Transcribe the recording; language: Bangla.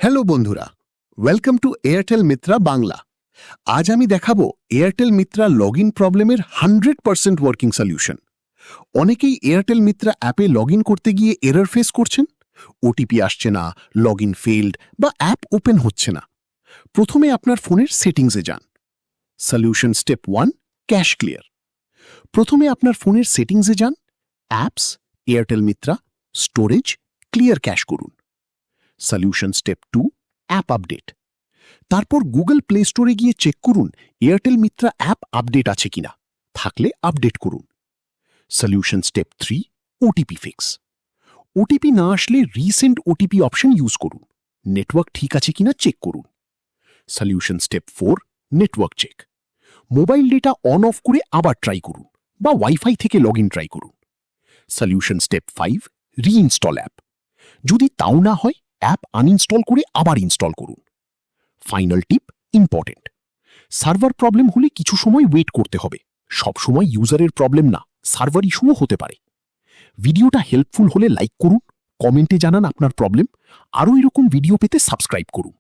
হ্যালো বন্ধুরা, welcome to Airtel Mitra Bangla. আজ আমি দেখাবো এয়ারটেল মিত্রা লগ ইন প্রবলেমের 100% ওয়ার্কিং সলিউশন। অনেকেই এয়ারটেল মিত্রা অ্যাপে লগ ইন করতে গিয়ে এরর ফেস করছেন, ওটিপি আসছে না, লগ ইন ফেইল্ড বা অ্যাপ ওপেন হচ্ছে না। প্রথমে আপনার ফোনের সেটিংসে যান। Solution step 1, cache clear. প্রথমে আপনার ফোনের সেটিংসে যান, apps, Airtel Mitra, storage, clear cache করুন। Solution step 2, app update. তারপর গুগল প্লে স্টোরে গিয়ে চেক করুন এয়ারটেল মিত্রা অ্যাপ আপডেট আছে কিনা, থাকলে আপডেট করুন। Solution step 3, OTP fix. OTP না আসলে রিসেন্ট ওটিপি অপশন ইউজ করুন, নেটওয়ার্ক ঠিক আছে কিনা চেক করুন। Solution step 4, network check. Mobile data on off করে আবার ট্রাই করুন বা ওয়াইফাই থেকে লগ ইন ট্রাই করুন। Solution step 5, reinstall app. যদি তাও না হয় অ্যাপ আনইনস্টল করে আবার ইনস্টল করুন। ফাইনাল টিপ ইম্পর্টেন্ট, সার্ভার প্রবলেম হলে কিছু সময় ওয়েট করতে হবে। সব সময় ইউজারের প্রবলেম না, সার্ভার ইস্যুও হতে পারে। ভিডিওটা হেল্পফুল হলে লাইক করুন, কমেন্টে জানান আপনার প্রবলেম। আরও এরকম ভিডিও পেতে সাবস্ক্রাইব করুন।